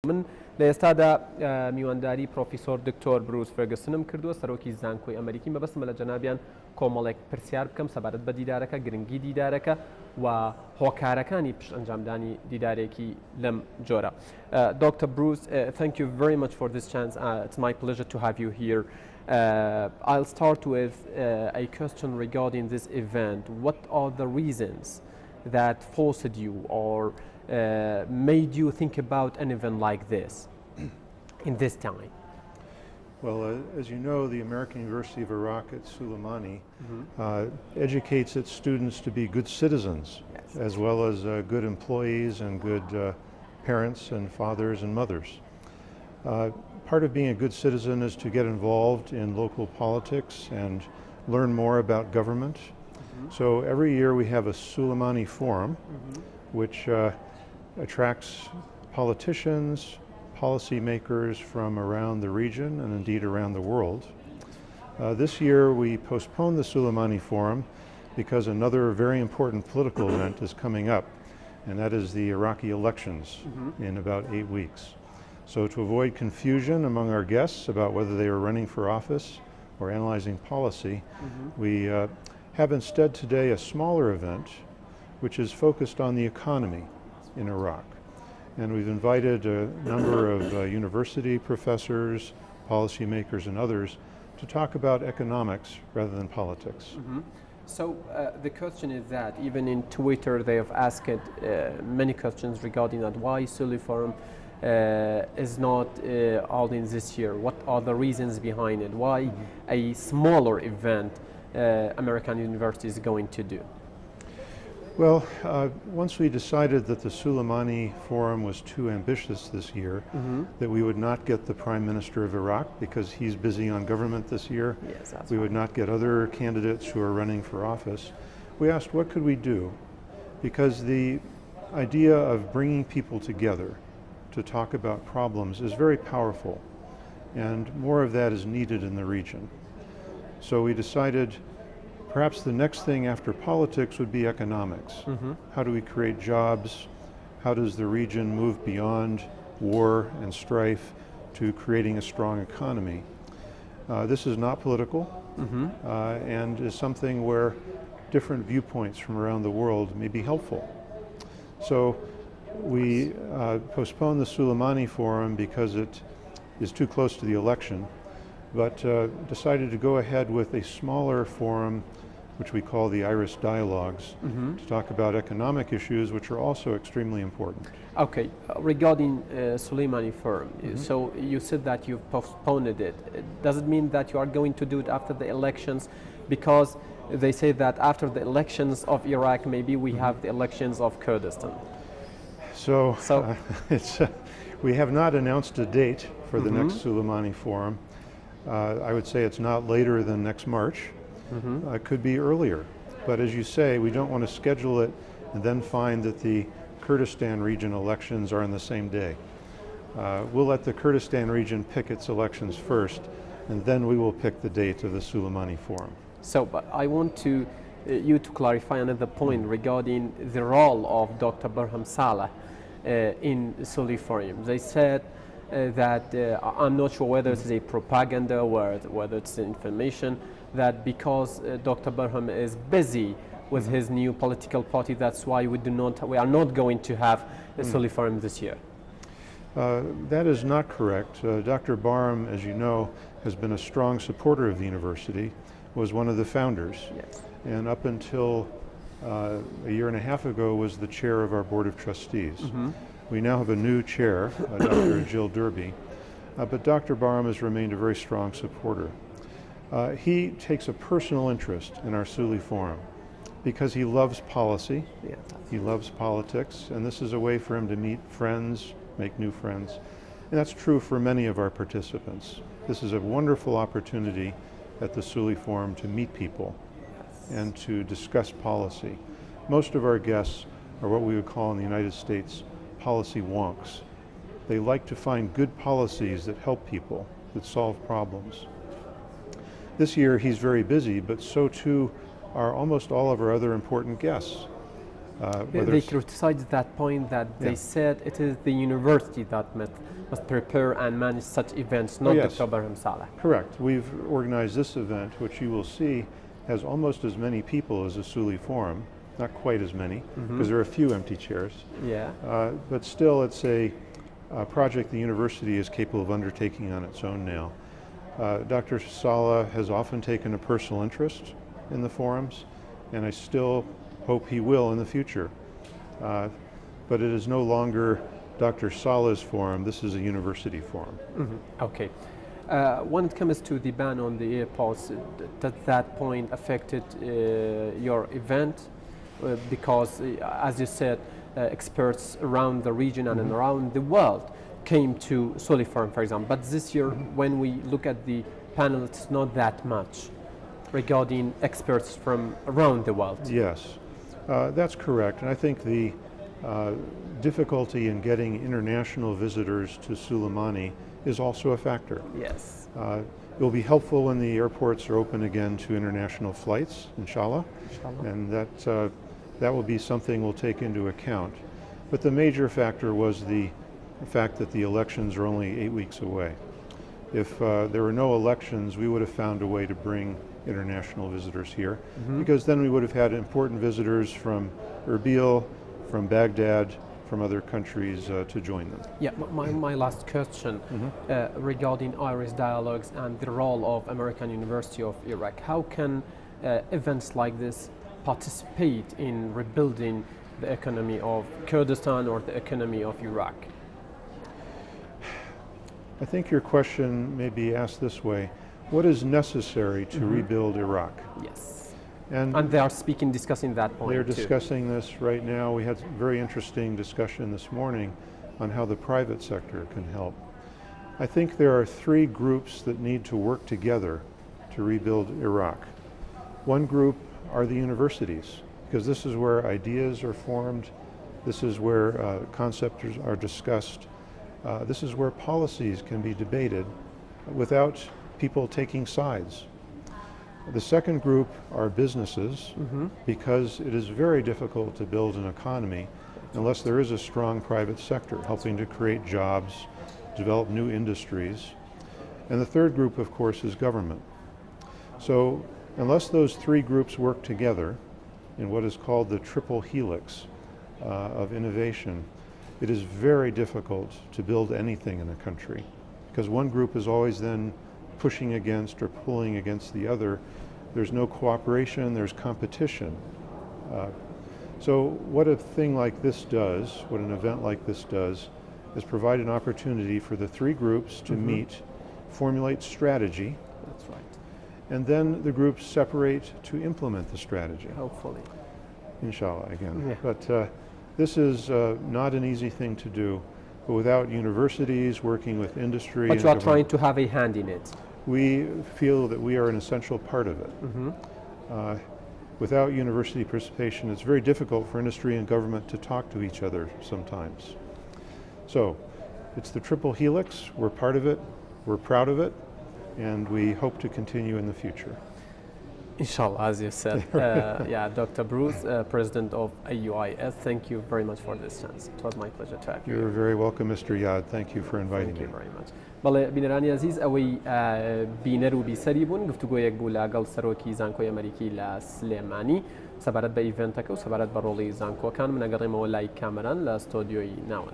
من لە ئێستادا میوانداری پرۆفیسۆر دکتۆر بروس فێرگسنم کردووە سەرۆکی زانکۆی ئەمریکی مەبەستمە لە جەنابیان کۆمەڵێک پرسیار بکەم سەبارەت بە دیدارەکە گرنگی دیدارەکە و هۆکارەکانی پشت ئەنجامدانی دیدارێکی لەم جۆرە. Dr. Bruce, thank you very much for this chance. It's my pleasure to have you here. I'll start with a question regarding this event. What are the reasons that forced you or made you think about an event like this in this time? Well, as you know, the American University of Iraq at Suleimani educates its students to be good citizens, yes, as well as good employees and good parents and fathers and mothers. Part of being a good citizen is to get involved in local politics and learn more about government. So every year we have a Suleimani Forum, which attracts politicians, policymakers from around the region and indeed around the world. This year we postponed the Suleimani Forum because another very important political event is coming up, and that is the Iraqi elections in about 8 weeks. So to avoid confusion among our guests about whether they are running for office or analyzing policy, we have instead today a smaller event which is focused on the economy in Iraq. And we've invited a number of university professors, policymakers and others to talk about economics rather than politics. So the question is that even in Twitter they have asked many questions regarding that. Why Suli Forum is not holding this year? What are the reasons behind it? Why a smaller event American university is going to do? Well, once we decided that the Suleimani Forum was too ambitious this year, that we would not get the Prime Minister of Iraq because he's busy on government this year, yes, we would not get other candidates who are running for office, we asked what could we do? Because the idea of bringing people together to talk about problems is very powerful, and more of that is needed in the region. So we decided perhaps the next thing after politics would be economics. How do we create jobs? How does the region move beyond war and strife to creating a strong economy? This is not political and is something where different viewpoints from around the world may be helpful. So we postponed the Suleimani Forum because it is too close to the election, but decided to go ahead with a smaller forum which we call the AUIS Dialogues, to talk about economic issues which are also extremely important. Okay, regarding Soleimani Forum, so you said that you've postponed it. Does it mean that you are going to do it after the elections? Because they say that after the elections of Iraq, maybe we have the elections of Kurdistan. So we have not announced a date for the next Soleimani Forum. I would say it's not later than next March. It could be earlier, but as you say, we don't want to schedule it and then find that the Kurdistan region elections are on the same day. We'll let the Kurdistan region pick its elections first, and then we will pick the date of the Suleimani Forum. So, but I want you to clarify another point regarding the role of Dr. Barham Saleh in Suli Forum. They said that I'm not sure whether it's a propaganda or whether it's information, that because Dr. Barham is busy with his new political party, that's why we are not going to have a Suli Forum this year. That is not correct. Dr. Barham, as you know, has been a strong supporter of the university, was one of the founders, yes, and up until a year and a half ago was the chair of our Board of Trustees. We now have a new chair, Dr. Jill Derby, but Dr. Barham has remained a very strong supporter. He takes a personal interest in our Suli Forum because he loves policy, he loves politics, and this is a way for him to meet friends, make new friends. And that's true for many of our participants. This is a wonderful opportunity at the Suli Forum to meet people and to discuss policy. Most of our guests are what we would call in the United States policy wonks. They like to find good policies that help people, that solve problems. This year he's very busy, but so too are almost all of our other important guests. They criticized that point that they said it is the university that must prepare and manage such events, not Dr. Barham Saleh. Correct. We've organized this event, which you will see has almost as many people as the Suli Forum. Not quite as many, because there are a few empty chairs. But still, it's a project the university is capable of undertaking on its own now. Dr. Saleh has often taken a personal interest in the forums, and I still hope he will in the future. But it is no longer Dr. Saleh's forum, this is a university forum. Okay. When it comes to the ban on the airports, does that point affected your event? Because, as you said, experts around the region and around the world came to Suli Forum, for example. But this year, when we look at the panel, it's not that much regarding experts from around the world. Yes, that's correct. And I think the difficulty in getting international visitors to Suleimani is also a factor. Yes. It will be helpful when the airports are open again to international flights, inshallah. And that will be something we'll take into account. But the major factor was the fact that the elections are only 8 weeks away. If there were no elections, we would have found a way to bring international visitors here, because then we would have had important visitors from Erbil, from Baghdad, from other countries to join them. Yeah, my last question regarding AUIS dialogues and the role of American University of Iraq. How can events like this participate in rebuilding the economy of Kurdistan or the economy of Iraq? I think your question may be asked this way: what is necessary to rebuild Iraq? Yes. And they are discussing that point. They're discussing this right now. We had a very interesting discussion this morning on how the private sector can help. I think there are 3 groups that need to work together to rebuild Iraq. One group are the universities, because this is where ideas are formed, this is where concepts are discussed, this is where policies can be debated without people taking sides. The second group are businesses, because it is very difficult to build an economy unless there is a strong private sector helping to create jobs, develop new industries. And the third group, of course, is government. So unless those 3 groups work together in what is called the triple helix of innovation, it is very difficult to build anything in a country, because one group is always then pushing against or pulling against the other. There's no cooperation, there's competition. So what a thing like this does, what an event like this does, is provide an opportunity for the 3 groups to meet, formulate strategy. That's right. And then the groups separate to implement the strategy. Hopefully. Inshallah, again. But this is not an easy thing to do, but without universities working with industry. But you are trying to have a hand in it. We feel that we are an essential part of it. Without university participation, it's very difficult for industry and government to talk to each other sometimes. So it's the triple helix. We're part of it. We're proud of it. And we hope to continue in the future. Inshallah, as you said. Dr. Bruce, President of AUIS, thank you very much for this chance. It was my pleasure to have you. You're very welcome, Mr. Yad. Thank you for inviting me. Thank you very much. بەڵێ بینەرانی عزیز ئەوەی بینەر و بیسەری بوون گفتوگۆیەک بوو لەگەڵ سەرۆکی زانکۆی ئەمریکی لە سلێمانی سەبارەت بە ئیڤنتەکە و سەبارەت بە ڕۆڵی زانکۆکان من ئەگەڕێمەوە لای کامەران لە ستۆدیۆی ناون.